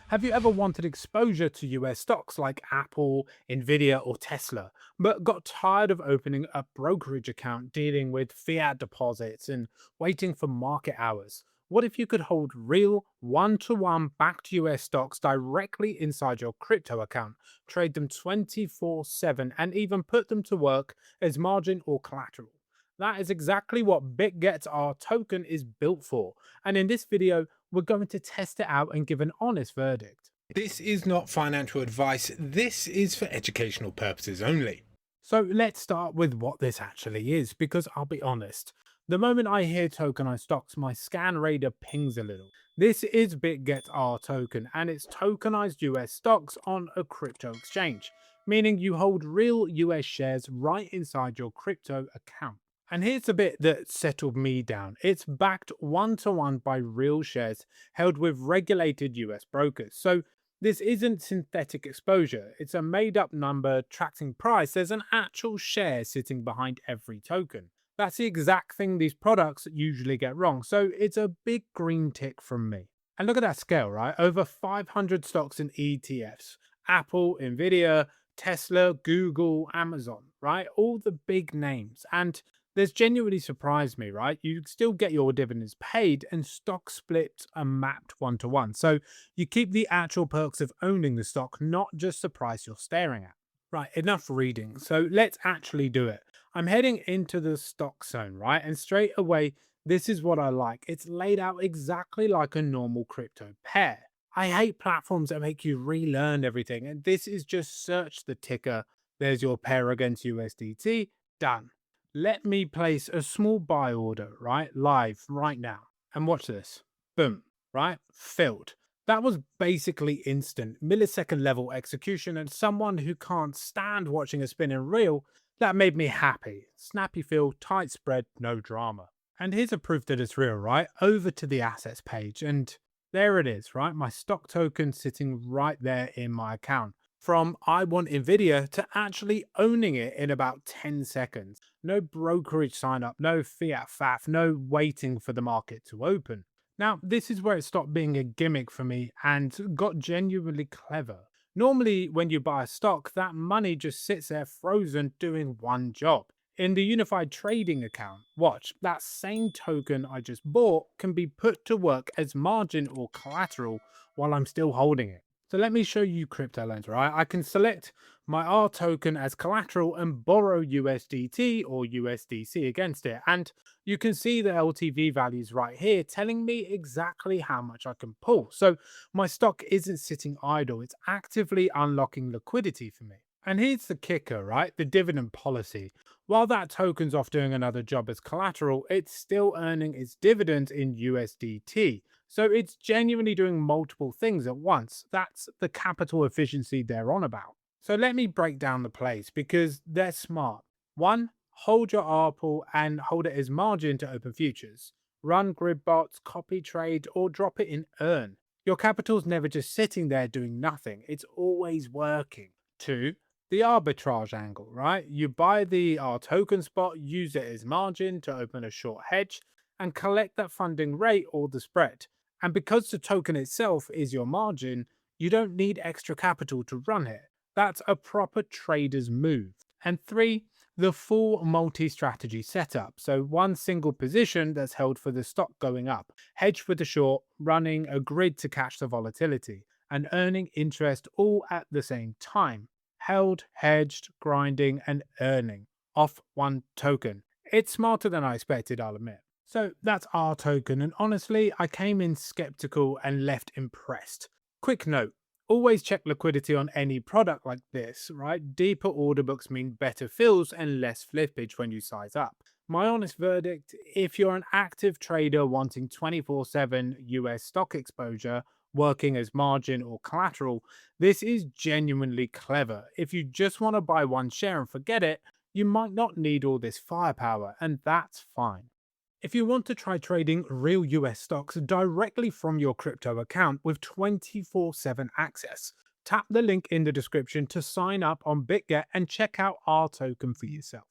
Have you ever wanted exposure to US stocks like Apple, Nvidia, or Tesla, but got tired of opening a brokerage account, dealing with fiat deposits, and waiting for market hours? What if you could hold real one-to-one backed US stocks directly inside your crypto account, trade them 24/7, and even put them to work as margin or collateral? That is exactly what Bitget rToken is built for. And in this video, we're going to test it out and give an honest verdict. This is not financial advice, this is for educational purposes only. So let's start with what this actually is, because I'll be honest, the moment I hear tokenized stocks, my scan radar pings a little. This is Bitget rToken, and it's tokenized US stocks on a crypto exchange, meaning you hold real US shares right inside your crypto account. And here's the bit that settled me down. It's backed one-to-one by real shares held with regulated US brokers. So this isn't synthetic exposure. It's a made-up number tracking price. There's an actual share sitting behind every token. That's the exact thing these products usually get wrong. So it's a big green tick from me. And look at that scale, right? Over 500 stocks in ETFs. Apple, Nvidia, Tesla, Google, Amazon, right? All the big names. And this genuinely surprised me, right? You still get your dividends paid and stock splits are mapped one-to-one. So you keep the actual perks of owning the stock, not just the price you're staring at. Right, enough reading. So let's actually do it. I'm heading into the stock zone, right? And straight away, this is what I like. It's laid out exactly like a normal crypto pair. I hate platforms that make you relearn everything. And this is just search the ticker. There's your pair against USDT. Done. Let me place a small buy order, right? Live right now. And watch this. Boom, right? Filled. That was basically instant, millisecond level execution, and someone who can't stand watching a spinning reel, that made me happy. Snappy fill, tight spread, no drama. And here's a proof that it's real, right? Over to the assets page, and there it is, right? My stock token sitting right there in my account. From I want Nvidia to actually owning it in about 10 seconds. No brokerage sign up, no fiat faff, no waiting for the market to open. Now, this is where it stopped being a gimmick for me and got genuinely clever. Normally, when you buy a stock, that money just sits there frozen doing one job. In the unified trading account, watch, that same token I just bought can be put to work as margin or collateral while I'm still holding it. So let me show you crypto lens, right? I can select my R token as collateral and borrow USDT or USDC against it. And you can see the LTV values right here telling me exactly how much I can pull. So my stock isn't sitting idle, it's actively unlocking liquidity for me. And here's the kicker, right? The dividend policy. While that token's off doing another job as collateral, it's still earning its dividends in USDT. So it's genuinely doing multiple things at once. That's the capital efficiency they're on about. So let me break down the plays because they're smart. One, hold your ARPL and hold it as margin to open futures. Run grid bots, copy trade, or drop it in earn. Your capital's never just sitting there doing nothing. It's always working. Two, the arbitrage angle, right? You buy the R token spot, use it as margin to open a short hedge, and collect that funding rate or the spread. And because the token itself is your margin, you don't need extra capital to run it. That's a proper trader's move. And three, the full multi-strategy setup. So one single position that's held for the stock going up, hedge for the short, running a grid to catch the volatility, and earning interest all at the same time. Held, hedged, grinding, and earning off one token. It's smarter than I expected, I'll admit. So that's our token, and honestly, I came in skeptical and left impressed. Quick note, always check liquidity on any product like this, right? Deeper order books mean better fills and less flippage when you size up. My honest verdict, if you're an active trader wanting 24/7 US stock exposure, working as margin or collateral, this is genuinely clever. If you just want to buy one share and forget it, you might not need all this firepower, and that's fine. If you want to try trading real US stocks directly from your crypto account with 24/7 access, tap the link in the description to sign up on Bitget and check out our token for yourself.